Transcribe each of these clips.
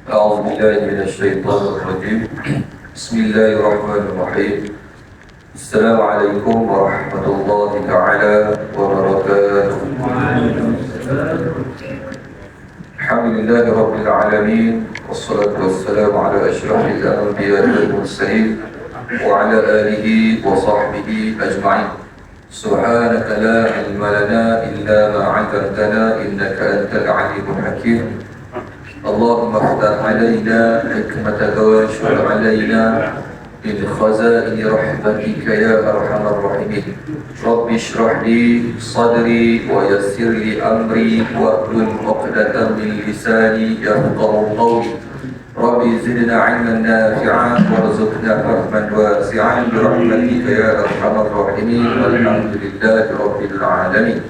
أعوذ بالله من الشيطان الرجيم. بسم الله الرحمن الرحيم. السلام عليكم ورحمة الله تعالى وبركاته. الحمد لله رب العالمين، والصلاة والسلام على أشرف الأنبياء والمرسلين وعلى آله وصحبه أجمعين. سبحانك لا علم لنا إلا ما علمتنا إنك أنت العليم الحكيم. اللهم افتح علينا حكمتك وانشر علينا من خزائن رحمتك يا أرحم الراحمين. رب اشرح لي صدري ويسر لي أمري واحلل عقدة من لساني يفقهوا قولي. رب زدنا علما نافعا وارزقنا فهما واسعا برحمتك يا أرحم الراحمين. والحمد لله رب العالمين.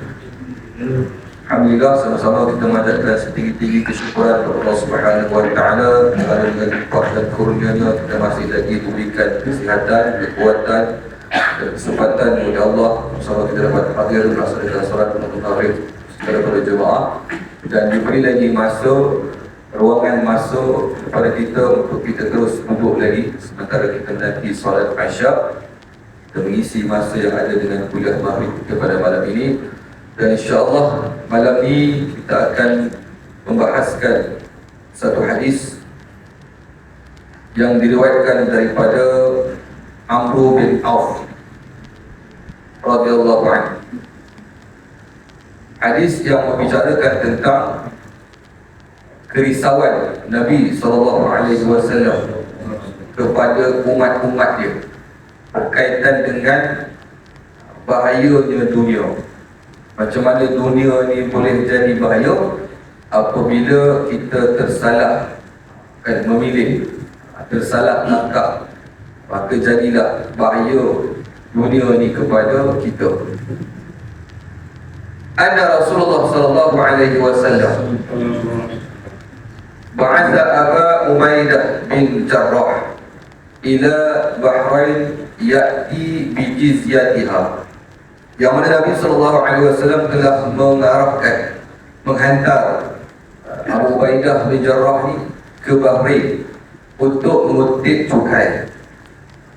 Alhamdulillah, sama-sama kita manjatkan setinggi-tinggi kesyukuran kepada Allah Subhanahu wa taala kerana dengan limpah dan kurnia-Nya kita masih lagi diberikan kesihatan, kekuatan dan kesempatan oleh Allah bersama kita dapat hadir melaksanakan solat maghrib secara berjemaah dan diberi lagi ruangan masuk kepada kita untuk kita terus duduk lagi sementara kita nanti solat Isyak. Kita mengisi masa yang ada dengan kuliah maghrib kita pada malam ini. Dan insyaAllah malam ini kita akan membahaskan satu hadis yang diriwayatkan daripada Amr bin Auf radhiyallahu anhu. Hadis yang membicarakan tentang kerisauan Nabi SAW kepada umat-umat dia berkaitan dengan bahayanya dunia. Macam mana dunia ni boleh jadi bahaya apabila kita tersalah memilih, tersalah langkah, maka jadilah bahaya dunia ni kepada kita. Anna Rasulullah sallallahu alaihi wasallam ba'atha Aba Ubaidah bin Jarrah ila Bahrain ya'ti bi jizyatiha, yang mana Nabi SAW telah menghantar Abu Ubaidah bin Jarrah ni ke Bahrain untuk mengutip cukai.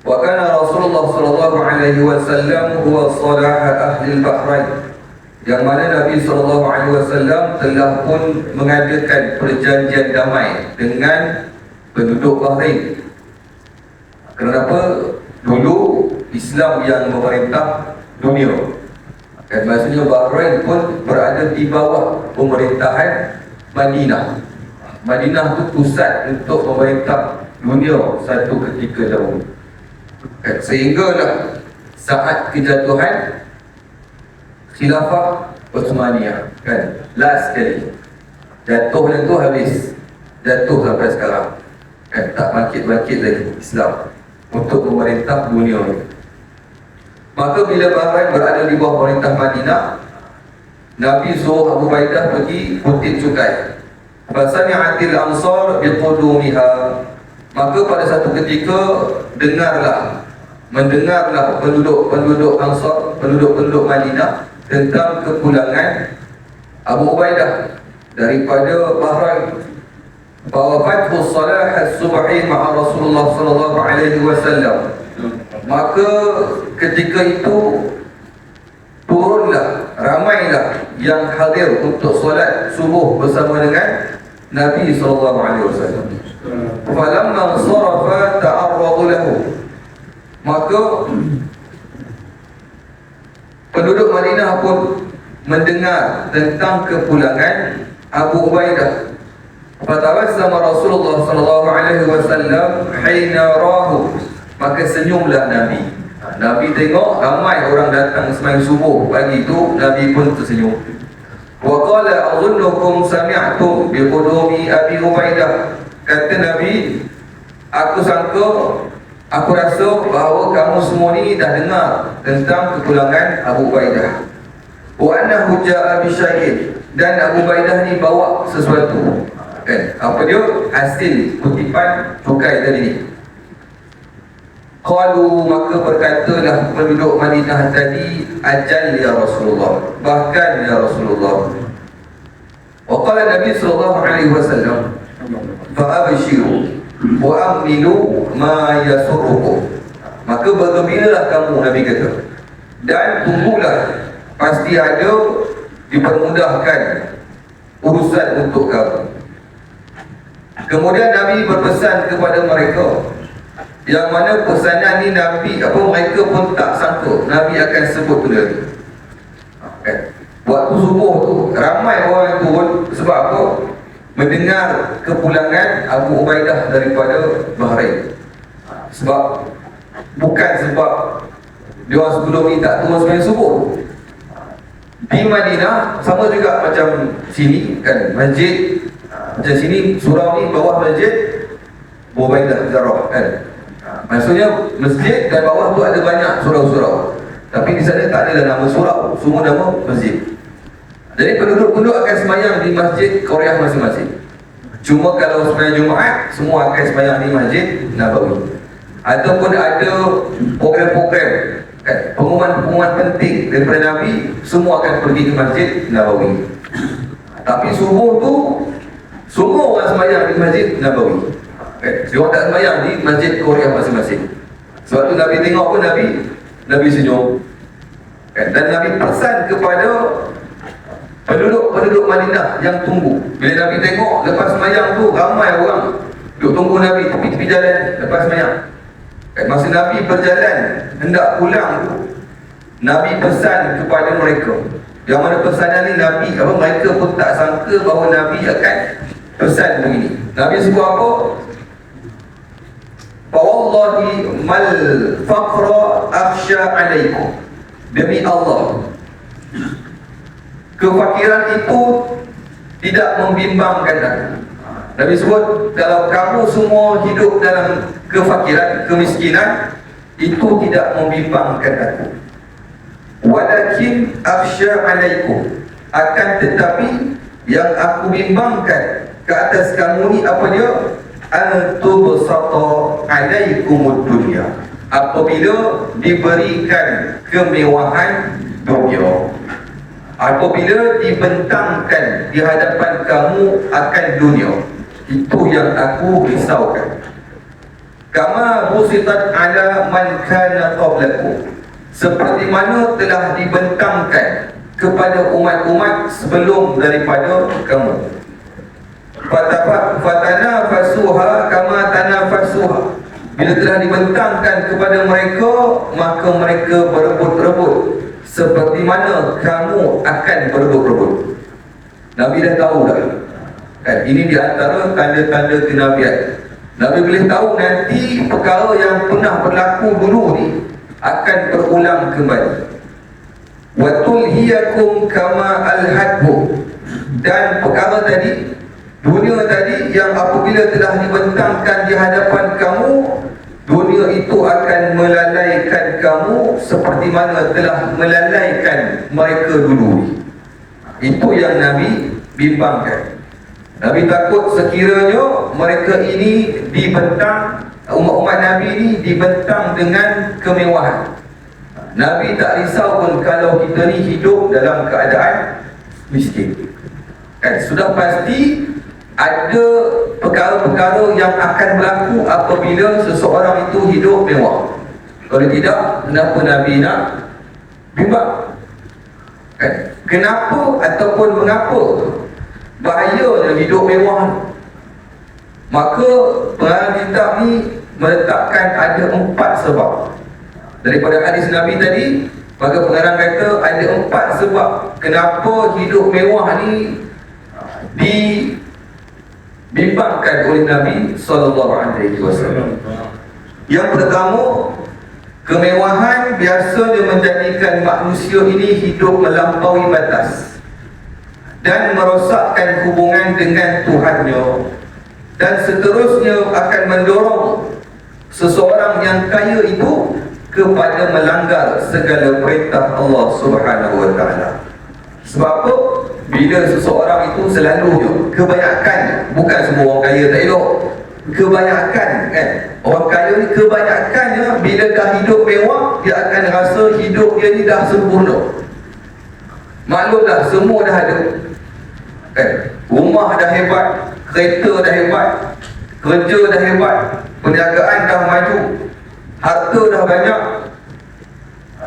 Wa kana Rasulullah SAW huwa salah ahli Bahrain, yang mana Nabi SAW telah pun mengadakan perjanjian damai dengan penduduk Bahrain. Kenapa? Dulu Islam yang memerintah dunia, dan maksudnya Bahrain pun berada di bawah pemerintahan Madinah. Madinah itu pusat untuk memerintah dunia satu ketika dahulu. Sehinggalah saat kejatuhan Khilafah Uthmaniyah, kan, last sekali jatuh dan tu habis, jatuh sampai sekarang, kan, tak bangkit-bangkit lagi Islam untuk memerintah dunia ini. Maka bila Bahrain berada di bawah pemerintah Madinah, Nabi suruh Abu Ubaidah pergi kutip cukai. Fasami'atil ansar biqudumiha, maka pada satu ketika mendengarlah penduduk Ansar, penduduk Madinah tentang kepulangan Abu Ubaidah daripada Bahrain. Fawafathu salah as-subhi ma'a Rasulullah sallallahu alaihi wasallam, maka ketika itu turunlah, ramailah yang hadir untuk solat subuh bersama dengan Nabi SAW. Falamma sarafa ta'arradu lahu, maka penduduk Madinah pun mendengar tentang kepulangan Abu Ubaidah. Fatabassama Rasulullah SAW hina rahu, maka senyumlah Nabi. Nabi tengok ramai orang datang sembahyang subuh pagi itu, Nabi pun tersenyum. Wa qala adhunnukum sami'tum bi qudumi Abi Ubaidah, kata Nabi, aku rasa bahawa kamu semua ni dah dengar tentang kepulangan Abu Ubaidah. Wa annahu ja'a bi syai'in, dan Abu Ubaidah ni bawa sesuatu, kan, apa dia? Hasil kutipan cukai tadi ni. Qalu, maka berkatalah penduduk Madinah tadi, ajal ya Rasulullah, bahkan ya Rasulullah. Wa qala Nabi sallallahu alaihi wasallam, fa'abshiru wa amilu ma yasurrukum. Maka bergembiralah kamu, Nabi kata, dan tunggulah, pasti ada dipermudahkan urusan untuk kamu. Kemudian Nabi berpesan kepada mereka, yang mana pesanan ni Nabi, mereka pun tak sangka Nabi akan sebut benda ni. Waktu subuh tu ramai orang turun. Sebab apa? Mendengar kepulangan Abu Ubaidah daripada Bahrain. Sebab bukan sebab dia orang sebelum ni tak turun sembahyang subuh. Di Madinah sama juga macam sini kan, masjid macam sini, surau ni bawah masjid Abu Ubaidah Zarrah kan. Maksudnya masjid dan bawah tu ada banyak surau-surau, tapi di sana tak ada nama surau, semua nama masjid. Jadi penduduk-penduduk akan sembahyang di masjid Korea masing-masing. Cuma kalau sembahyang Jumaat, semua akan sembahyang di Masjid Nabawi. Ataupun ada program-program kan, pengumuman-pengumuman penting daripada Nabi, semua akan pergi ke Masjid Nabawi. Tapi subuh tu semua orang sembahyang di Masjid Nabawi. Dia orang tak sembahyang di Masjid Korea masing-masing. Sebab tu Nabi tengok pun Nabi senyum. Dan Nabi pesan kepada penduduk Madinah yang tunggu. Bila Nabi tengok lepas sembahyang tu ramai orang duduk tunggu Nabi tepi-tepi jalan lepas sembahyang. Masa Nabi berjalan hendak pulang tu, Nabi pesan kepada mereka. Yang mana pesanan ni Nabi, mereka pun tak sangka bahawa Nabi akan pesan begini. Nabi sebut apa? Wallahi mal faqra akhsha alaikum. Demi Allah, kefakiran itu tidak membimbangkan aku. Nabi sebut, kalau kamu semua hidup dalam kefakiran, kemiskinan, itu tidak membimbangkan aku. Walakin akhsha alaikum, akan tetapi yang aku bimbangkan ke atas kamu ni apa dia? Antubsata alaikumud dunya, apabila diberikan kemewahan dunia, apabila dibentangkan di hadapan kamu akan dunia, itu yang aku risaukan. Kama busitat ala man kana qablakum, seperti mana telah dibentangkan kepada umat-umat sebelum daripada kamu. Fatanafasuha kama tanafasuha, bila telah dibentangkan kepada mereka, maka mereka berebut-rebut seperti mana kamu akan berebut-rebut. Nabi dah tahu dah kan, ini di antara tanda-tanda kenabian. Nabi boleh tahu nanti perkara yang pernah berlaku dulu ni akan berulang kembali. Wa tulhiyakum kama alhadbu, dan perkara tadi, dunia tadi yang apabila telah dibentangkan di hadapan kamu, dunia itu akan melalaikan kamu seperti mana telah melalaikan mereka dulu. Itu yang Nabi bimbangkan. Nabi takut sekiranya mereka ini dibentang, umat-umat Nabi ini dibentang dengan kemewahan. Nabi tak risau pun kalau kita ni hidup dalam keadaan miskin. Sudah pasti ada perkara-perkara yang akan berlaku apabila seseorang itu hidup mewah. Kalau tidak, kenapa Nabi nak bimbang? Kenapa ataupun mengapa bahayanya hidup mewah? Maka pengarang kitab ni meletakkan ada 4 sebab. Daripada hadis Nabi tadi, maka pengarang kata ada 4 sebab kenapa hidup mewah ni dibimbangkan oleh Nabi SAW. Yang pertama, kemewahan biasanya menjadikan manusia ini hidup melampaui batas dan merosakkan hubungan dengan Tuhannya, dan seterusnya akan mendorong seseorang yang kaya itu kepada melanggar segala perintah Allah Subhanahu wa ta'ala. Sebab apa? Bila seseorang itu selalunya, kebanyakan, bukan semua orang kaya tak elok, kebanyakan kan, orang kaya ni kebanyakannya bila dah hidup mewah, dia akan rasa hidup dia ni dah sempurna. Maklum dah, semua dah ada kan, rumah dah hebat, kereta dah hebat, kerja dah hebat, perniagaan dah maju, harta dah banyak,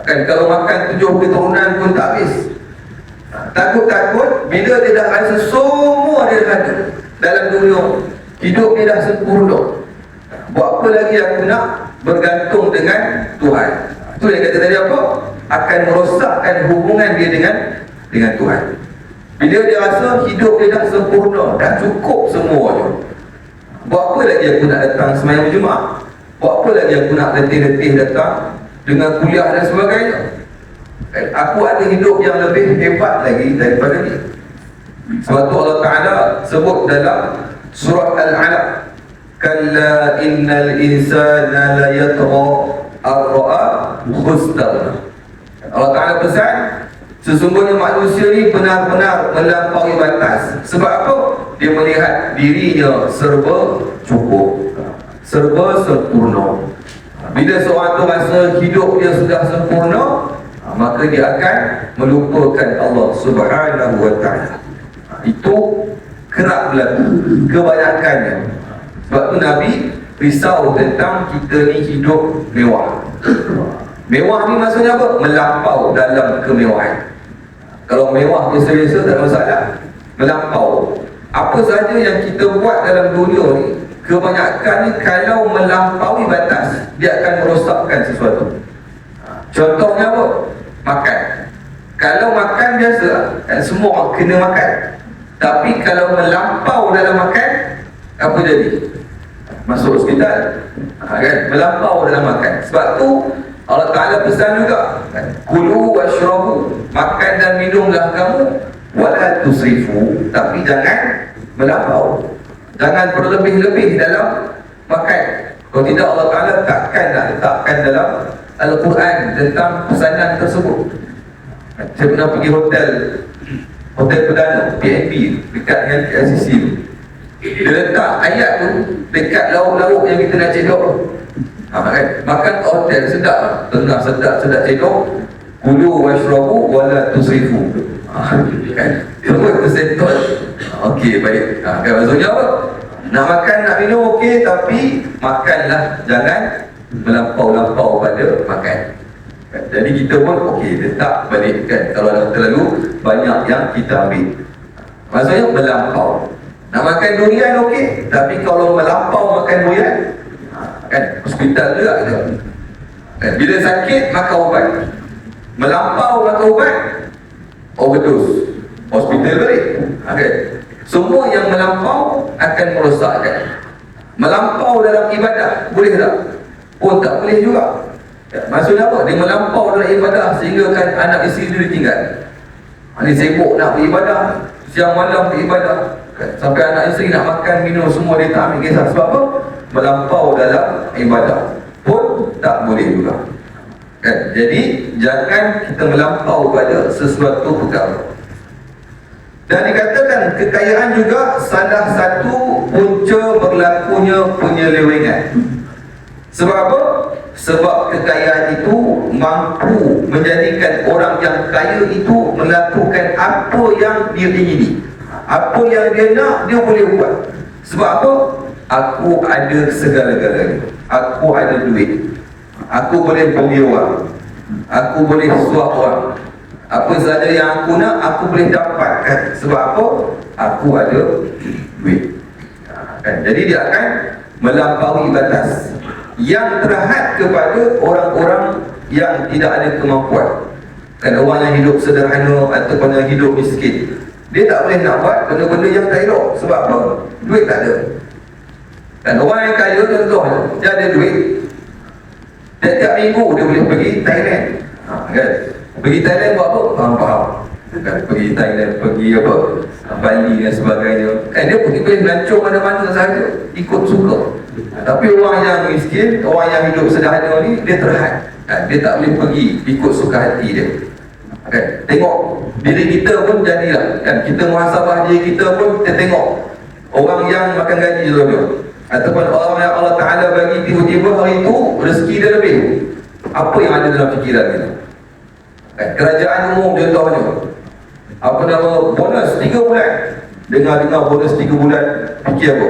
kan kalau makan 7 keturunan pun tak habis. Takut-takut bila dia dah rasa semua dia dah ada dalam dunia, hidup dia dah sempurna, buat apa lagi aku nak bergantung dengan Tuhan. Itu yang kata tadi apa? Akan merosakkan hubungan dia dengan Tuhan. Bila dia rasa hidup dia dah sempurna, dah cukup semuanya, buat apa lagi aku nak datang sembahyang Jumaat? Buat apa lagi aku nak letih-letih datang dengan kuliah dan sebagainya? Aku ada hidup yang lebih hebat lagi daripada dia. Sebab tu Allah Ta'ala sebut dalam surah Al-Alaq, kalla innal insana la yatgha ar-ra'a khustana. Allah Ta'ala pesan, sesungguhnya manusia ni benar-benar melampaui batas. Sebab apa? Dia melihat dirinya serba cukup, serba sempurna. Bila seorang tu rasa hidup dia sudah sempurna, maka dia akan melupakan Allah Subhanahu wa ta'ala. Itu kerap berlaku kebanyakannya. Sebab tu Nabi risau tentang kita ni hidup mewah. Mewah ni maksudnya apa? Melampau dalam kemewahan. Kalau mewah biasa-biasa tak ada masalah. Melampau, apa saja yang kita buat dalam dunia ni, kebanyakan ni kalau melampaui batas, dia akan merosakkan sesuatu. Contohnya apa? Makan. Kalau makan biasa, semua orang kena makan. Tapi kalau melampau dalam makan, apa jadi? Masuk hospital, kan? Melampau dalam makan. Sebab tu Allah Ta'ala pesan juga, kulu washrabu, makan dan minumlah kamu, wala tusrifu, tapi jangan melampau, jangan berlebih-lebih dalam makan. Kalau tidak, Allah Ta'ala takkan nak letakkan dalam Al-Quran tentang pesanan tersebut. Saya pernah pergi hotel perdana, PNB, dekat dengan KLCC. Dia letak ayat tu dekat lauk-lauk yang kita nak cedok. Kan? Makan kat hotel sedap, tengah sedap cedok, kulu washrabu wala tusrifu. Kan? Semua tersettle. Okey, baik. Kan maksudnya apa? Nak makan, nak minum okey, tapi makanlah, jangan melampau-lampau pada makan. Jadi kita pun okey, letak balik, kan? Kalau dah terlalu banyak yang kita ambil, maksudnya melampau. Nak makan durian okey, tapi kalau melampau makan durian, kan hospital juga kita. Kan? Bila sakit makan ubat, melampau makan ubat, overdose, hospital balik. Okay. Semua yang melampau akan merosakkan. Melampau dalam ibadah boleh tak? Pun tak boleh juga. Maksudnya apa? Dia melampau dalam ibadah sehingga kan anak isteri dia ditinggal. Ini sibuk nak beribadah, siang malam beribadah, kan? Sampai anak isteri nak makan, minum semua dia tak ambil kisah. Sebab apa? Melampau dalam ibadah pun tak boleh juga, kan? Jadi jangan kita melampau pada sesuatu perkara. Dan dikatakan kekayaan juga salah satu punca berlakunya penyelewengan. Sebab apa? Sebab kekayaan itu mampu menjadikan orang yang kaya itu melakukan apa yang dia ingini. Apa yang dia nak, dia boleh buat. Sebab apa? Aku ada segala-galanya. Aku ada duit. Aku boleh beli orang. Aku boleh suap orang. Apa saja yang aku nak, aku boleh dapatkan. Sebab apa? Aku ada duit. Kan? Jadi dia akan melampaui batas yang terhad kepada orang-orang yang tidak ada kemampuan. Kan orang yang hidup sederhana ataupun yang hidup miskin, dia tak boleh nak buat benda-benda yang tak elok. Sebab apa? Duit tak ada. Dan orang yang kaya, contohnya, dia ada duit, tiap-tiap minggu dia boleh pergi Thailand. Kan? Pergi Thailand buat apa? Faham? Kan? Pergi Thailand, pergi apa? Bali dan sebagainya. Kan dia boleh melancong mana-mana sahaja, ikut suka. Tapi orang yang miskin, orang yang hidup sederhana ni, dia terhad. Kan? Dia tak boleh pergi ikut suka hati dia. Kan? Tengok diri kita pun jadilah, kan? Kita muhasabah diri kita pun, kita tengok orang yang makan gaji saja, ataupun orang yang Allah Ta'ala bagi tiba-tiba hari itu rezeki dia lebih, apa yang ada dalam fikiran kita? Kerajaan umum contohnya, apa nama, bonus 3 bulan, dengar bonus 3 bulan, fikir apa?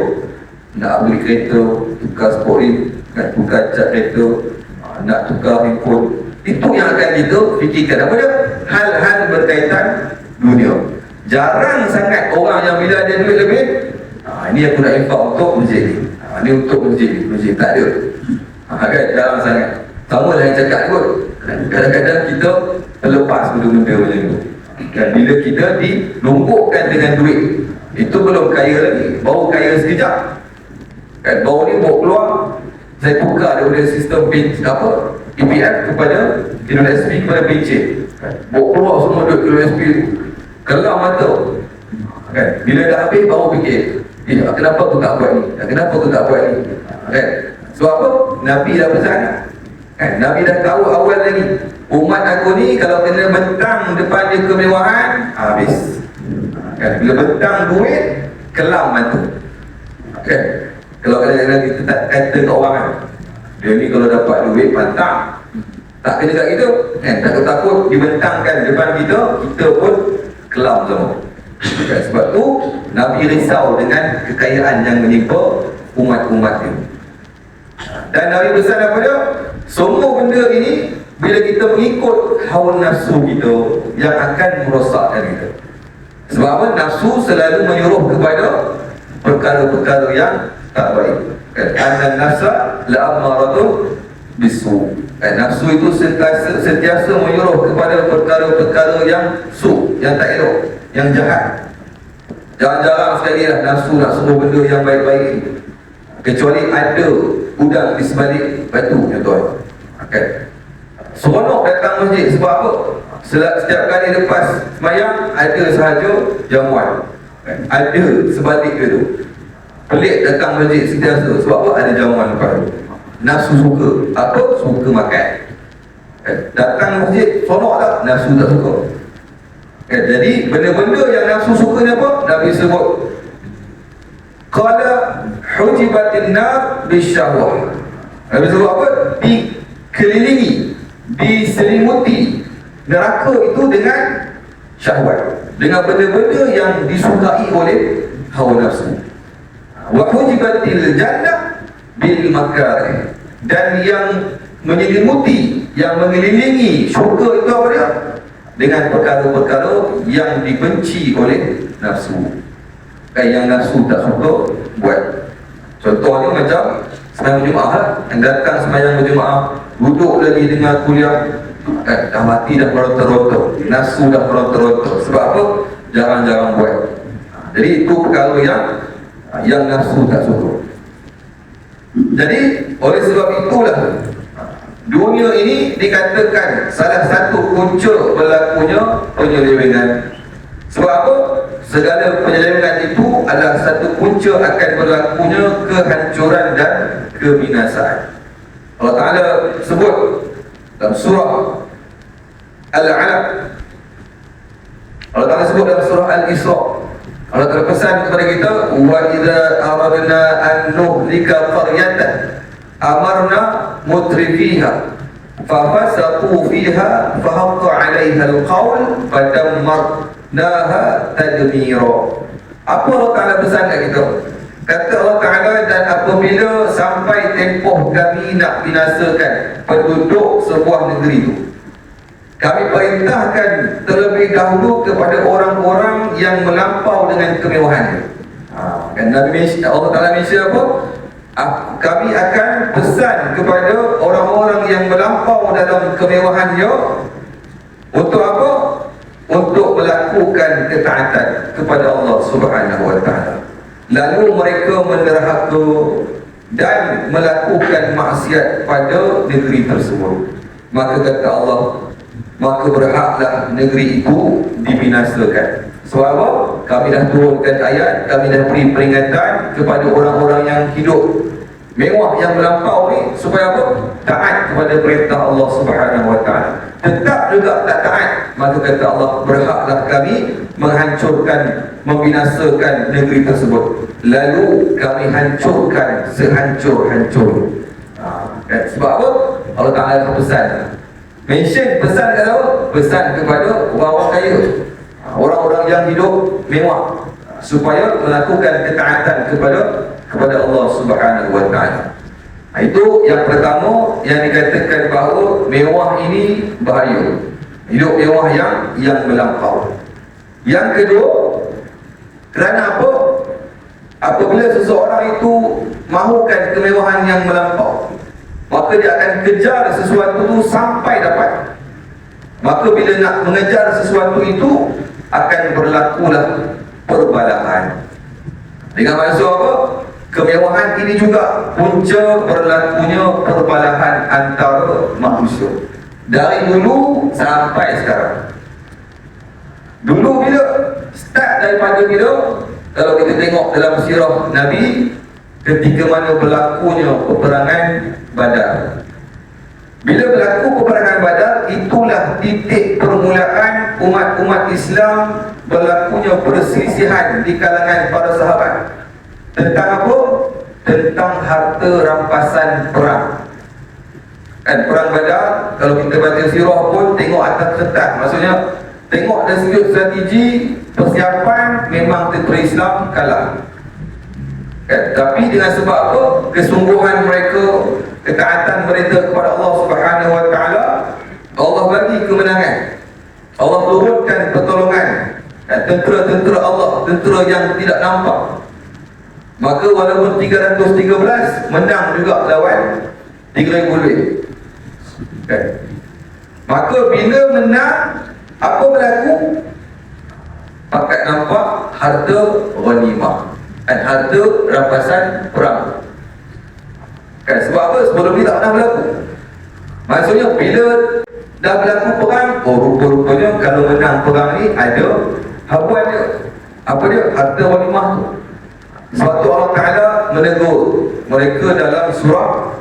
Nak beli kereta, tukar sporin, nak tukar cat kereta, nak tukar handphone. Itu yang akan kita fikirkan. Apa dia? Hal-hal berkaitan dunia. Jarang sangat orang yang bila ada duit lebih, ini aku nak infak untuk masjid ni, ni untuk masjid tak ada. Kan jarang sangat. Sama lah yang cakap kot, kadang-kadang kita terlepas benda-benda macam tu. Dan bila kita dilumpukkan dengan duit, itu belum kaya lagi, baru kaya sekejap. Kan baru ni bawa keluar, saya tukar daripada sistem EPF kepada Idul SP kepada pencen. Bawa keluar semua duit Idul SP, kelam mata. Kan bila dah habis baru fikir, kenapa aku tak buat ni? Kenapa aku tak buat ni? Kan sebab apa? Nabi dah pesan. Kan Nabi dah tahu awal lagi, umat aku ni kalau kena bentang depan dia kemewahan, habis. Kan bila bentang duit, kelam mata. Kan kalau kadang-kadang kita tak kata kat orang kan, dia ni kalau dapat duit pantang, tak kena kat kita kan, takut-takut dibentangkan depan kita, kita pun kelam semua. Kan? Sebab tu Nabi risau dengan kekayaan yang menimpa umat-umat dia. Dan Nabi pesan apa dia? Semua benda ini bila kita mengikut hawa nafsu kita yang akan merosakkan kita. Sebab apa? Nafsu selalu menyuruh kepada perkara-perkara yang tak baik. An nafsa la'amaratun bisu. Nafsu itu sentiasa menyuruh kepada perkara-perkara yang su, yang tak elok, yang jahat. Jarang-jarang sekali lah nafsu nak suruh benda yang baik-baik, kecuali ada udang di sebalik batu, tuan. Okay. Seronok datang masjid sebab apa? Setiap kali lepas semayang ada sahaja jamuan. Ada sebalik dia tu. Pelik datang masjid sentiasa sebab apa? Ada jamuan lepas tu. Nafsu suka. Apa? Suka makan. Datang masjid seronok tak? Nafsu tak suka. Jadi benda-benda yang nafsu suka ni apa? Nabi sebut qala hujibatin nar bisyahwah. Nabi sebut apa? Dikelilingi, diselimuti neraka itu dengan syahwat, dengan benda-benda yang disukai oleh hawa nafsu. Wa hujibatil jannah bil makarih. Dan yang menyelimuti, yang mengelilingi syurga itu apa dia? Dengan perkara-perkara yang dibenci oleh nafsu. Yang nafsu tak suka buat. Contohnya macam sembahyang berjemaah, yang datang sembahyang berjemaah, duduk lagi dengan kuliah, dah mati dah meronta-ronta, nafsu dah meronta-ronta. Sebab apa? Jarang-jarang buat. Jadi itu perkara yang nafsu tak suka. Jadi oleh sebab itulah dunia ini dikatakan salah satu punca berlakunya penyelewengan. Sebab apa? Segala penyelewengan itu adalah satu punca akan berlakunya kehancuran dan kebinasaan. Allah Ta'ala sebut dalam surah Al-Alaq, Allah Ta'ala sebut dalam surah Al-Isra, Allah Ta'ala pesan kepada kita, wa idza aradna an nuhlika qaryatan amarna mutrifiha fafasaqu fiha fahaqqa 'alaiha al-qawl fadammarnaha tadmira. Apa Allah Ta'ala pesan kat kita? Kata Allah Ta'ala, dan apabila sampai tempoh kami nak binasakan penduduk sebuah negeri itu, kami perintahkan terlebih dahulu kepada orang-orang yang melampau dengan kemewahannya. Kan Nabi Allah Ta'ala mention apa? Kami akan pesan kepada orang-orang yang melampau dalam kemewahannya untuk apa? Untuk melakukan ketaatan kepada Allah Subhanahu Wa Ta'ala. Lalu mereka menderhaka dan melakukan maksiat pada negeri tersebut. Maka kata Allah, maka berhaklah negeri itu dibinasakan. Sebab apa? Kami dah turunkan ayat, kami dah beri peringatan kepada orang-orang yang hidup mewah yang melampau ni, supaya apa? Taat kepada perintah Allah Subhanahu Wa Ta'ala. Tetap juga tak taat, maka kata Allah, berhaklah kami menghancurkan, membinasakan negeri tersebut. Lalu kami hancurkan sehancur-hancur. Sebab apa? Allah Ta'ala pesan, mention pesan kepada apa? Pesan kepada orang-orang kaya, orang-orang yang hidup mewah, supaya melakukan ketaatan kepada Allah Subhanahu wa taala. Itu yang pertama yang dikatakan bahawa mewah ini bahaya. Hidup mewah yang melampau. Yang kedua, kerana apa? Apabila seseorang itu mahukan kemewahan yang melampau, maka dia akan kejar sesuatu itu sampai dapat. Maka bila nak mengejar sesuatu itu, akan berlakulah perbalahan. Dengan maksud apa? Kemewahan ini juga punca berlakunya perbalahan antara manusia. Dari dulu sampai sekarang. Dulu bila start daripada bila, kalau kita tengok dalam sirah Nabi, ketika mana berlakunya peperangan Badar. Bila berlaku peperangan Badar, itulah titik permulaan umat-umat Islam berlakunya perselisihan di kalangan para sahabat. Tentang apa? Tentang harta rampasan perang. Kan perang Badar, kalau kita baca sirah pun tengok atas kertas. Maksudnya tengok dari segi strategi persiapan, memang tentera Islam kalah. Tapi dengan sebab apa? Kesungguhan mereka, ketaatan mereka kepada Allah Subhanahu wa taala, Allah bagi kemenangan. Allah turunkan pertolongan. Tentera-tentera Allah, tentera yang tidak nampak. Maka walaupun 313 menang juga lawan 3,000 lebih. Maka bila menang, apa berlaku? Pakat nampak harta ghanimah dan harta rampasan perang. Kan sebab apa? Sebelum ni tak pernah berlaku. Maksudnya bila dah berlaku perang, rupa-rupanya kalau menang perang ni ada habuan dia. Apa dia? Harta ghanimah tu. Sebab tu Allah Ta'ala menegur mereka dalam surah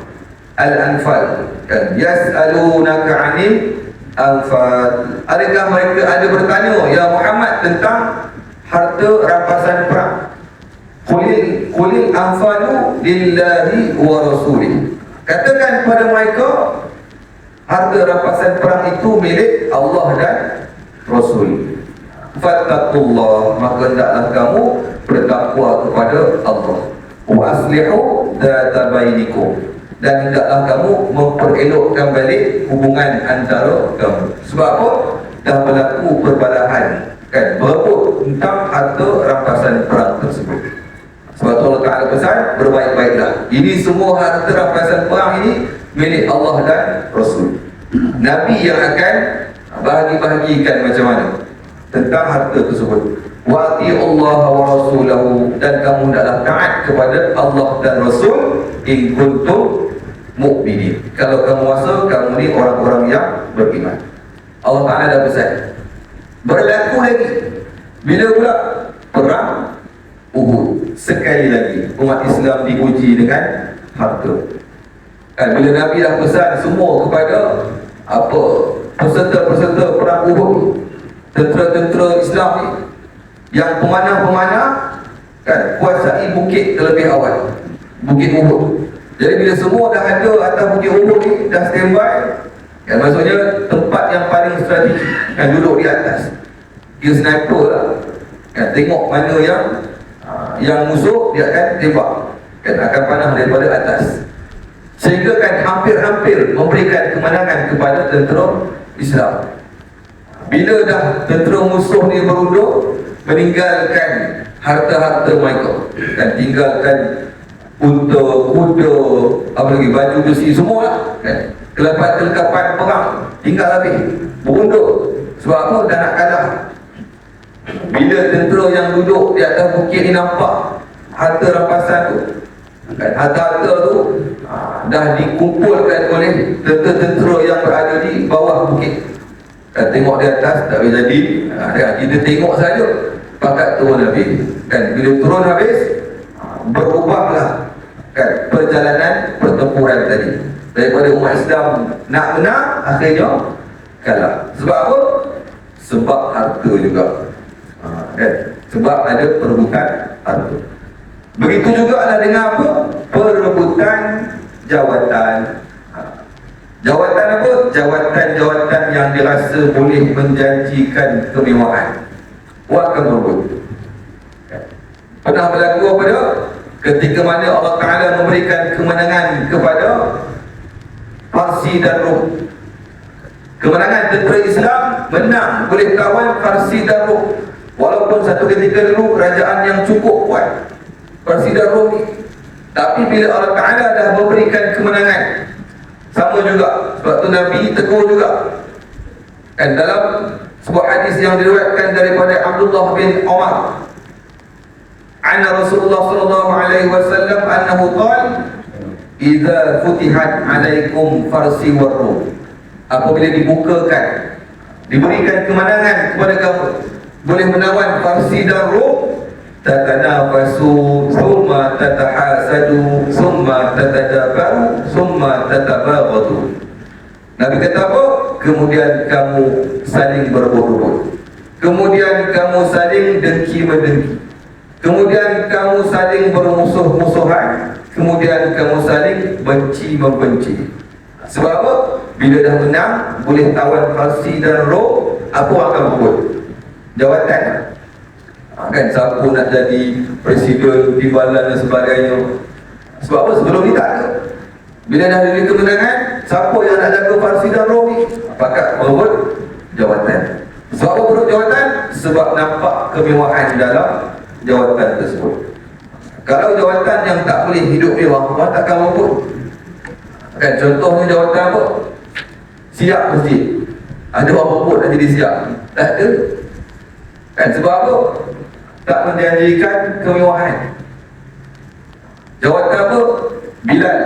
Al-Anfal. Kan yas'alunaka 'anil anfal. Adakah mereka ada bertanya ya Muhammad tentang harta rampasan perang? Qulil anfalu lillahi wa rasulih. Katakan kepada mereka harta rampasan perang itu milik Allah dan Rasul. Fattaqullah, maka hendaklah kamu bertakwa kepada Allah. Wa aslihu dzata bainikum, dan hendaklah kamu memperelokkan balik hubungan antara kamu. Sebab apa? Dah berlaku perbalahan, kan, berebut tentang harta rampasan perang tersebut. Sebab tu Allah Ta'ala pesan, berbaik-baiklah. Ini semua harta rampasan perang ini milik Allah dan Rasul. Nabi yang akan bahagi-bahagikan macam mana tentang harta tersebut. Wa ati'ullaha wa rasulahu, dan kamu hendaklah taat kepada Allah dan Rasul in kuntum mu'minin. Kalau kamu rasa kamu ni orang-orang yang beriman. Allah Ta'ala dah pesan. Berlaku lagi bila pula perang Uhud. Sekali lagi umat Islam diuji dengan harta. Bila Nabi dah pesan semua kepada peserta-peserta perang Uhud, tentera-tentera Islam ni yang pemanah-pemanah, kan, kuasai bukit terlebih awal, Bukit Uhud. Jadi bila semua dah ada atas Bukit Uhud ni, dah standby, kan, maksudnya tempat yang paling strategi, kan, duduk di atas, kira sniper lah, kan, tengok mana yang musuh, dia akan tembak, kan, akan panah daripada atas, sehingga kan hampir-hampir memberikan kemenangan kepada tentera Islam. Bila dah tentera musuh ni berundur, meninggalkan harta-harta mereka, dan tinggalkan unta, kuda, apa lagi, baju besi semua lah, kan, kelengkapan perang tinggal habis, berundur. Sebab apa? Dah nak kalah. Bila tentera yang duduk di atas bukit ni nampak harta rampasan tu, kan, harta-harta tu dah dikumpulkan oleh tentera-tentera yang berada di bawah bukit, kan, tengok di atas tak boleh jadi, kita tengok saja pakat turun habis, kan. Bila turun habis, berubahlah, kan, perjalanan pertempuran tadi. Daripada umat Islam nak menang, akhirnya kalah. Sebab apa? Sebab harta juga, kan, sebab ada perebutan harta. Begitu juga ada dengan apa? Perebutan jawatan. Jawatan apa? Jawatan-jawatan yang dirasa boleh menjanjikan kemewahan, akan berebut. Pernah berlaku apa dia? Ketika mana Allah Ta'ala memberikan kemenangan kepada Parsi dan Rom. Kemenangan tentera Islam menang boleh kawan Parsi dan Rom. Walaupun satu ketika dulu kerajaan yang cukup kuat Parsi dan Rom ni, tapi bila Allah Ta'ala dah memberikan kemenangan, sama juga. Sebab tu Nabi tegur juga. Dan dalam sebuah hadis yang diriwayatkan daripada Abdullah bin Umar, anna Rasulullah sallallahu alaihi wasallam annahu qala, idza futihat alaikum Farsi war Rum, apabila dibukakan, diberikan kemenangan kepada kamu, boleh menawan Farsi dan Rum, tatanafasu summa tatahasadu summa tatadabaru summa tatabaghadu. Nabi kata apa? Kemudian kamu saling berebut-rebut, kemudian kamu saling dengki-mendengki, kemudian kamu saling bermusuh-musuhan, kemudian kamu saling benci-membenci. Sebab apa? Bila dah menang, boleh tawan Farsi dan Rom, apa yang akan berbuat? Jawatan. Kan siapa nak jadi presiden, timbalan dan sebagainya. Sebab apa? Sebelum ni tak ada. Bila dah ada kemenangan, siapa yang nak jaga Farsi dan Rom ni? Pakat berebut jawatan. Sebab apa berebut jawatan? Sebab nampak kemewahan dalam jawatan tersebut. Kalau jawatan yang tak boleh hidup mewah, orang takkan berebut. Kan contohnya jawatan apa? Siap masjid. Ada orang berebut nak jadi siap? Tak ada. Kan sebab apa? Tak menjanjikan kemewahan. Jawatan apa? Bilal.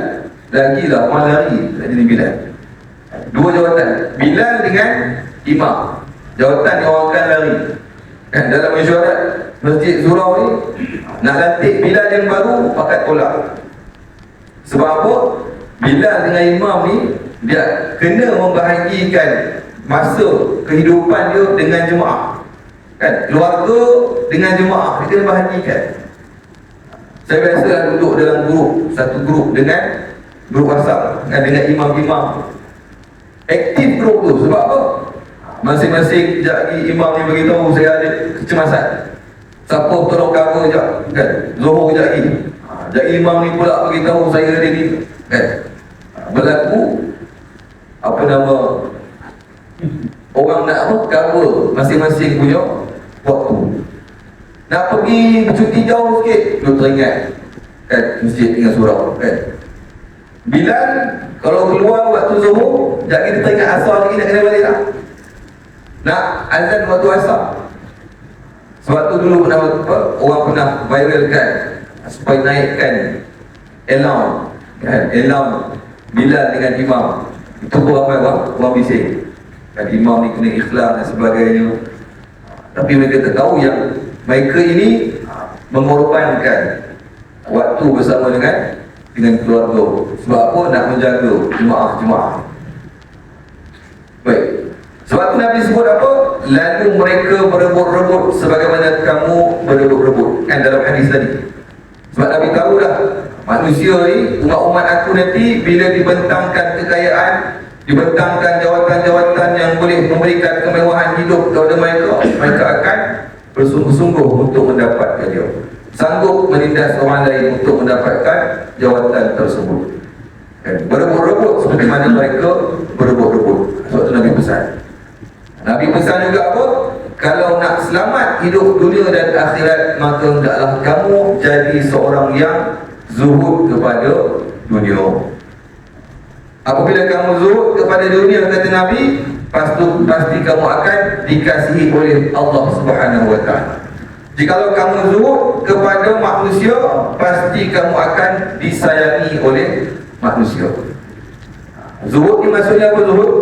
Lagilah orang lari nak jadi Bilal. Dua jawatan, Bilal dengan imam. Jawatan yang orang akan lari. Kan dalam mesyuarat Masjid Surau ni, nak lantik Bilal yang baru, pakat tolak. Sebab apa? Bilal dengan imam ni, dia kena membahagikan masa kehidupan dia dengan jemaah. Kan, keluarga dengan jemaah, dia kena bahagikan. Saya biasalah duduk dalam grup, satu grup dengan grup WhatsApp, dengan imam-imam. Aktif grup tu, sebab apa? Masing-masing sekejap lagi imam ni beritahu saya ada kecemasan. Siapa tolong cover sekejap, kan? Zuhur sekejap lagi. Sekejap imam ni pula beritahu saya ada ni, kan? Berlaku apa nama, orang nak apa? Cover masing-masing punya waktu. Nak pergi bercuti jauh sikit, lu teringat, kan? Masjid dengan surau, kan? Bilal kalau keluar waktu zuhur, sekejap lagi dia teringat asar lagi nak kena balik tak? Nak azan waktu asar. Sebab tu dulu pernah orang pernah viralkan supaya naikkan alarm, kan? Alarm Bilal dengan imam. Itu pun ramai orang bising, kan? Imam ni kena ikhlas dan sebagainya. Tapi mereka tak tahu yang mereka ini mengorbankan waktu bersama dengan keluarga. Sebab apa? Nak menjaga jemaah-jemaah. Baik. Sebab tu Nabi sebut apa? Lalu mereka berebut-rebut sebagaimana kamu berebut-rebut. Kan dalam hadis tadi. Sebab Nabi tahu dah, manusia ni, umat-umat aku nanti bila dibentangkan kekayaan, dibentangkan jawatan-jawatan yang boleh memberikan kemewahan hidup kepada mereka, mereka akan bersungguh-sungguh untuk mendapatkan dia, sanggup menindas orang lain untuk mendapatkan jawatan tersebut. Berebut-rebut seperti mana mereka berebut-rebut. Sebab tu Nabi pesan. Nabi pesan juga apa? Kalau nak selamat hidup dunia dan akhirat, maka hendaklah kamu jadi seorang yang zuhud kepada dunia. Apabila kamu zuhud kepada dunia, kata Nabi, pasti kamu akan dikasihi oleh Allah Subhanahu wa ta'ala. Jikalau kamu zuhud kepada manusia, pasti kamu akan disayangi oleh manusia. Zuhud ni maksudnya apa zuhud?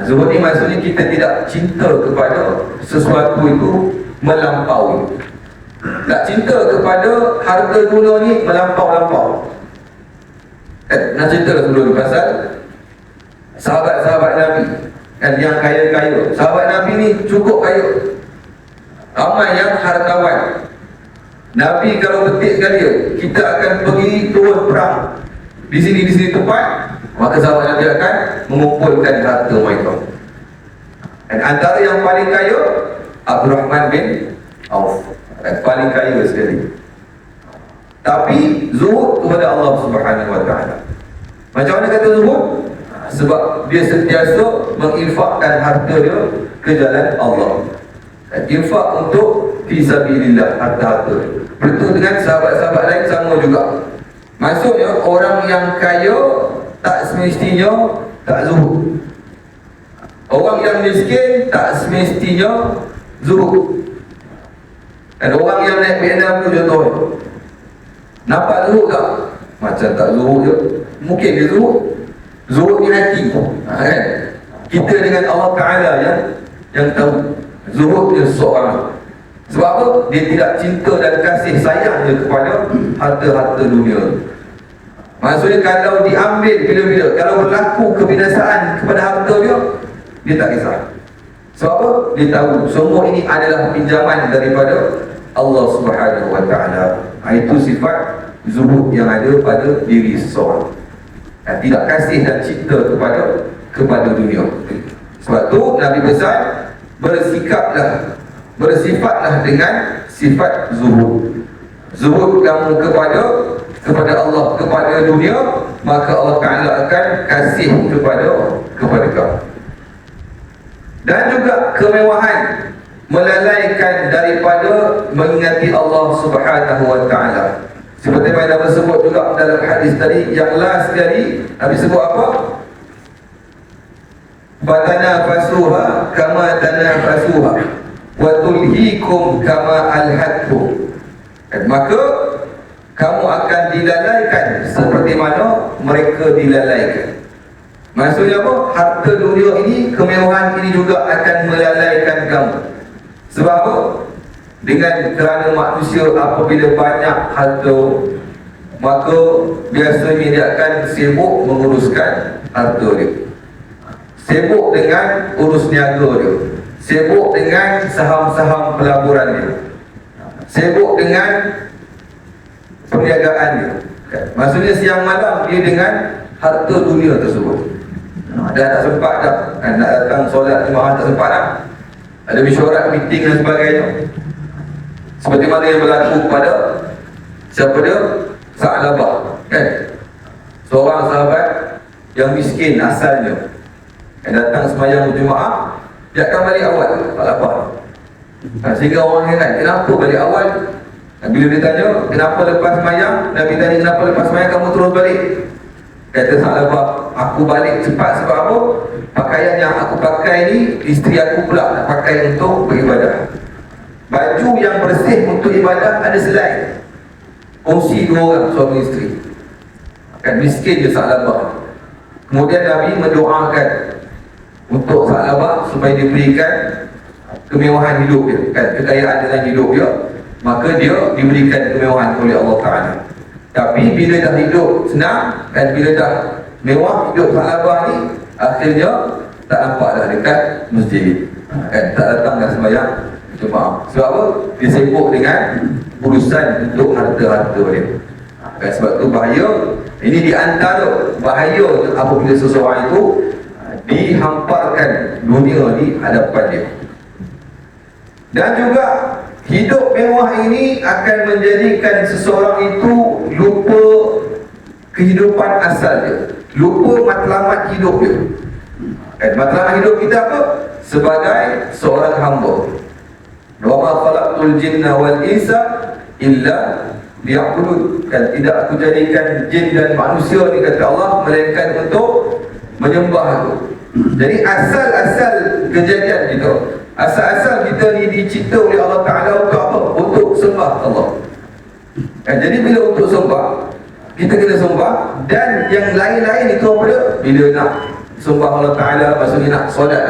Zuhud ni maksudnya kita tidak cinta kepada sesuatu itu melampaui. Tak cinta kepada harga dunia ni melampau-lampau. Nak cerita lah dulu pasal sahabat-sahabat Nabi, kan, yang kaya-kaya. Sahabat Nabi ni cukup kaya, ramai yang hartawan. Nabi kalau petik sekali, kita akan pergi turun perang di sini tempat, maka sahabat Nabi akan mengumpulkan harta mereka. Dan antara yang paling kaya, Abdurrahman bin Auf. paling kaya sekali. Tapi zuhud kepada Allah Subhanahu wa ta'ala. Macam mana kata zuhud? Sebab dia sentiasa menginfakkan harta dia ke jalan Allah. Infak untuk fisabilillah harta-harta. Betul dengan sahabat-sahabat lain sama juga. Maksudnya orang yang kaya tak semestinya tak zuhud. Orang yang miskin tak semestinya zuhud. Dan orang yang naik Vietnam tu contoh, nampak zuhud tak? Macam tak zuhud je. Mungkin dia zuhud. Zuhud di hati, kan? Kita dengan Allah Ta'ala yang tahu zuhud dia seorang. Sebab apa? Dia tidak cinta dan kasih sayangnya kepada harta-harta dunia. Maksudnya kalau diambil bila-bila, kalau berlaku kebinasaan kepada harta dia tak kisah. Sebab apa? Dia tahu semua ini adalah pinjaman daripada Allah Subhanahu wa ta'ala. Itu sifat zuhud yang ada pada diri seseorang. Tidak kasih dan cinta kepada dunia. Sebab tu Nabi pesan, bersifatlah dengan sifat zuhud. Zuhud kamu kepada Allah, kepada dunia, maka Allah Ta'ala akan kasih kepada kamu. Dan juga kemewahan melalaikan daripada mengingati Allah Subhanahu wa ta'ala. Seperti mana Nabi sebut juga dalam hadis tadi, yang last sekali Nabi sebut apa? Fatanafasuha kama tanafasuha wa tulhikum kama alhadhu. Maka kamu akan dilalaikan seperti mana mereka dilalaikan. Maksudnya apa? Harta dunia ini, kemewahan ini juga akan melalaikan kamu. Sebab apa? Kerana manusia apabila banyak harta, maka biasanya dia akan sibuk menguruskan harta dia, sibuk dengan urus niaga dia, sibuk dengan saham-saham pelaburan dia, sibuk dengan perniagaan dia. Maksudnya siang malam dia dengan harta dunia tersebut. Dah tak sempat dah, nak datang solat jemaah tak sempat dah. Ada mesyuarat, meeting dan sebagainya. Seperti mana yang berlaku pada siapa dia? Sa'labah, kan? Seorang sahabat yang miskin asalnya, yang datang sembahyang berjemaah, dia akan balik awal, Sa'labah. Sehingga orang heran, kenapa balik awal? Bila dia tanya, kenapa lepas sembahyang? Nabi tanya, kenapa lepas sembahyang kamu terus balik? Kata Sa'labah, aku balik cepat sebab apa? Pakaian yang aku pakai ni, isteri aku pula nak pakai untuk beribadah. Baju yang bersih untuk ibadah ada selai, kongsi 2 orang, suami isteri. Kan miskin je Sa'labah. Kemudian Nabi mendoakan untuk Sa'labah supaya diberikan kemewahan hidup dia, kan, kekayaan dalam hidup dia. Maka dia diberikan kemewahan oleh Allah Ta'ala. Tapi bila dah hidup senang, kan, bila dah mewah hidup Sa'labah ni, akhirnya tak nampak dah dekat masjid, kan, tak datang dah sembahyang jemaah. Sebab apa? Dia sibuk dengan urusan untuk harta-harta dia. Kan, sebab tu bahaya. Ini di antara bahaya apabila seseorang itu dihamparkan dunia di hadapan dia. Dan juga hidup mewah ini akan menjadikan seseorang itu lupa kehidupan asal dia, lupa matlamat hidup dia. Dan matlamat hidup kita apa? Sebagai seorang hamba. Wa ma khalaqtul jinna wal insa illa liya'budun. Kan, tidak aku jadikan jin dan manusia ni, kata Allah, melainkan untuk menyembah aku. Jadi asal-asal kejadian kita, asal-asal kita ni dicipta oleh Allah Ta'ala untuk apa? Untuk sembah Allah. Jadi bila untuk sembah, kita kena sembah. Dan yang lain-lain itu apa dia? Bila nak sembah Allah Ta'ala, maksudnya nak solat,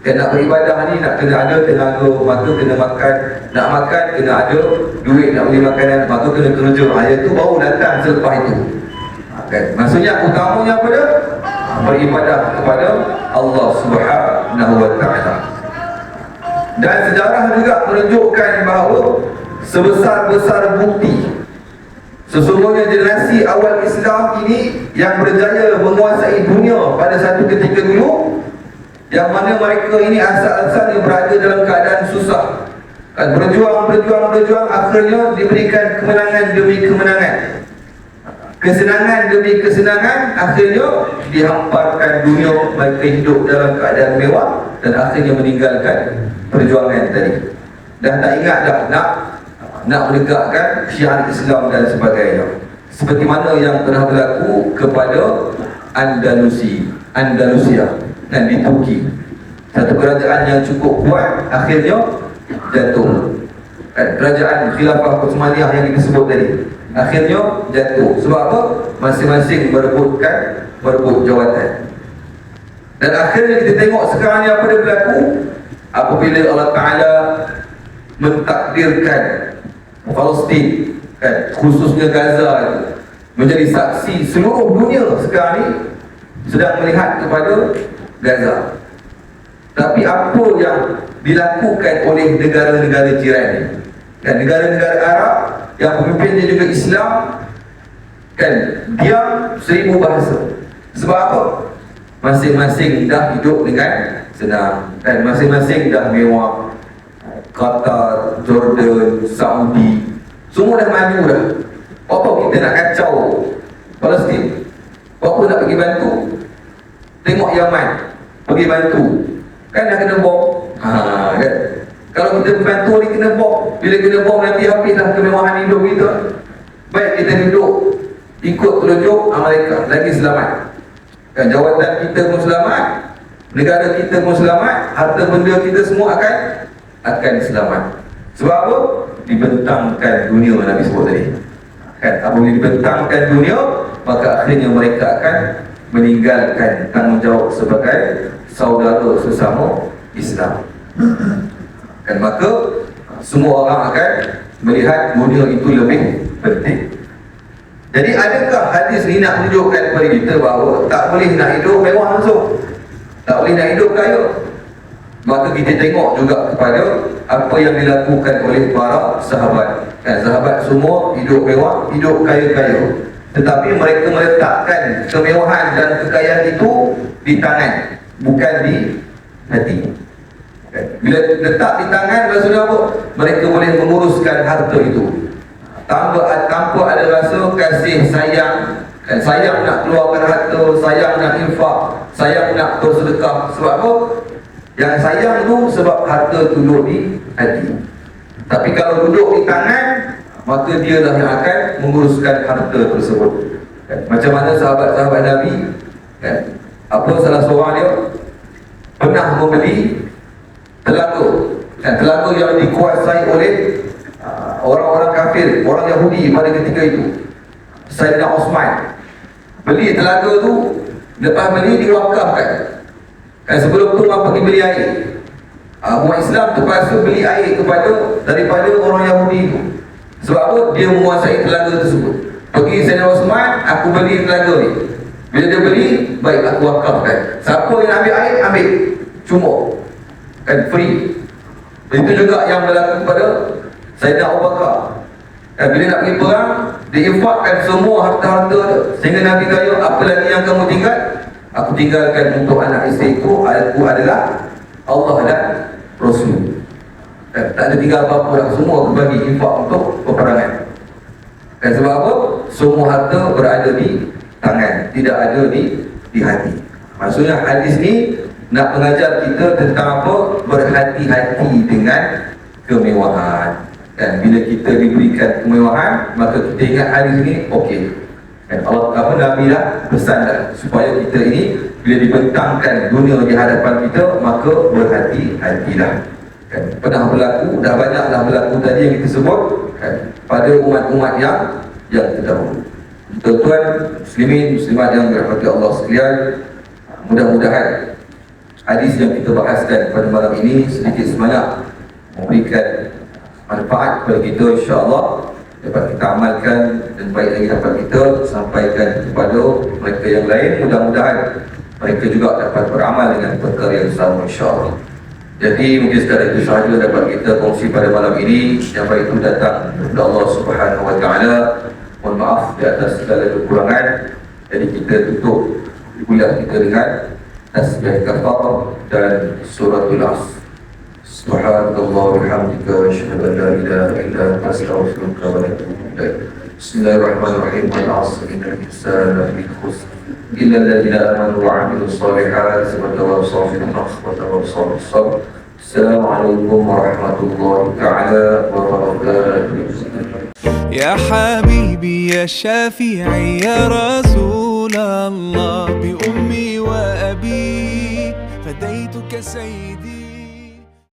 kan, nak beribadah ni nak kena ada tenaga, maka kena makan. Nak makan kena ada duit nak beli makanan, maka kena kerja. Ayat tu baru datang selepas itu, kan? Maksudnya utamanya apa dia? Beribadah kepada Allah Subhanahu wa ta'ala. Dan sejarah juga menunjukkan bahawa sebesar-besar bukti sesungguhnya generasi awal Islam ini yang berjaya menguasai dunia pada satu ketika dulu, yang mana mereka ini asal-asalnya berada dalam keadaan susah, Berjuang, akhirnya diberikan kemenangan demi kemenangan, kesenangan demi kesenangan. Akhirnya dihamparkan dunia, mereka hidup dalam keadaan mewah dan akhirnya meninggalkan perjuangan tadi. Dah tak ingat dah nak menegakkan syiar Islam dan sebagainya, seperti mana yang telah berlaku kepada Andalusia dan di Turki. Satu kerajaan yang cukup kuat akhirnya jatuh. Kerajaan Khilafah Utsmaniyah yang kita sebut tadi akhirnya jatuh. Sebab apa? Masing-masing berebut jawatan. Dan akhirnya kita tengok sekarang ni apa yang berlaku apabila Allah Ta'ala mentakdirkan Palestin, khususnya Gaza menjadi saksi. Seluruh dunia sekarang ni sedang melihat kepada Gaza. Tapi apa yang dilakukan oleh negara-negara jiran ni, dan negara-negara Arab yang pemimpinnya juga Islam, diam 1000 bahasa. Sebab apa? Masing-masing dah hidup dengan senang, masing-masing dah mewah. Qatar, Jordan, Saudi, semua dah maju dah. Apa kita nak kacau Palestin? Apa nak pergi bantu? Tengok Yaman pergi bantu, kan dah kena bom. Kan? Kalau kita bantu ni kena bom. Bila kena bom nanti habislah kemewahan hidup kita. Baik kita duduk ikut telunjuk Amerika, lagi selamat. Kan jawatan kita pun selamat, negara kita pun selamat, harta benda kita semua akan selamat. Sebab apa? Dibentangkan dunia, Nabi sebut tadi. Kan apabila dibentangkan dunia, maka akhirnya mereka akan meninggalkan tanggungjawab sebagai saudara sesama Islam. Dan maka semua orang akan melihat dunia itu lebih penting. Jadi adakah hadis ni nak menunjukkan kepada kita bahawa tak boleh nak hidup mewah langsung, tak boleh nak hidup kaya? Maka kita tengok juga kepada apa yang dilakukan oleh para sahabat. Sahabat semua hidup mewah, hidup kaya-kaya, tetapi mereka meletakkan kemewahan dan kekayaan itu di tangan, bukan di hati. Bila letak di tangan, maksudnya apa? Mereka boleh menguruskan harta itu tanpa ada rasa kasih sayang. Sayang nak keluarkan harta, sayang nak infak, sayang nak bersedekah. Sebab apa? Yang sayang tu sebab harta duduk di hati. Tapi kalau duduk di tangan, maka dia lah yang akan menguruskan harta tersebut. Macam mana sahabat-sahabat Nabi, apa salah seorang dia pernah membeli telaga, telaga yang dikuasai oleh orang-orang kafir, orang Yahudi pada ketika itu. Sayyidina Osman beli telaga tu, lepas beli diwakafkan. Sebelum tu orang pergi beli air. Umat Islam terpaksa beli air daripada orang Yahudi itu. Sebab apa? Dia menguasai telaga tersebut. Pergi Sayyidina Osman, aku beli telaga ni. Bila dia beli, baik aku wakafkan. Siapa yang ambil air, ambil. Cuma free. Itu juga yang berlaku pada Sayyidina Abu Bakar. Bila nak pergi perang, diinfakkan semua harta-harta dia. Sehingga Nabi kata, apa lagi yang kamu tinggal? Aku tinggalkan untuk anak isteriku. Aku adalah Allah dan Rasul. Tak ada tinggal apa-apa dah. Semua aku bagi infak untuk peperangan. Sebab apa? Semua harta berada di tangan, tidak ada di hati. Maksudnya hadis ni nak mengajar kita tentang apa? Berhati-hati dengan kemewahan. Dan bila kita diberikan kemewahan, maka kita ingat hadis ni okey. Dan Nabi dah pesan dah supaya kita ini bila dibentangkan dunia di hadapan kita, maka berhati-hatilah. Pernah berlaku, dah banyak dah berlaku tadi yang kita sebut pada umat-umat yang terdahulu. Tuan-tuan muslimin, muslimat yang dirahmati Allah sekalian, mudah-mudahan hadis yang kita bahaskan pada malam ini sedikit sebanyak memberikan manfaat kepada kita, insya-Allah dapat kita amalkan, dan baik lagi dapat kita sampaikan kepada mereka yang lain. Mudah-mudahan mereka juga dapat beramal dengan perkara yang sama, insya-Allah. Jadi mungkin sekadar itu sahaja dapat kita kongsi pada malam ini. Yang baik itu datang dari Allah Subhanahu Wa Taala. Mohon maaf di atas segala kekurangan. Jadi kita tutup kuliah kita dengan tasbih kafarah dan suratul As. Subhanallah walhamdulillah, asyhadu an la ilaha illa anta, astaghfiruka wa atubu ilaik. Bismillahirrahmanirrahim. Al-'asr, innal insana lafi khusr illa alladhina amanu wa 'amilus solihati wa tawassaw bil haqqi wa tawassaw bis sabr. Assalamualaikum warahmatullahi ta'ala wabarakatuh. يا حبيبي يا شافعي يا رسول الله بأمي وأبي فديتك سيدي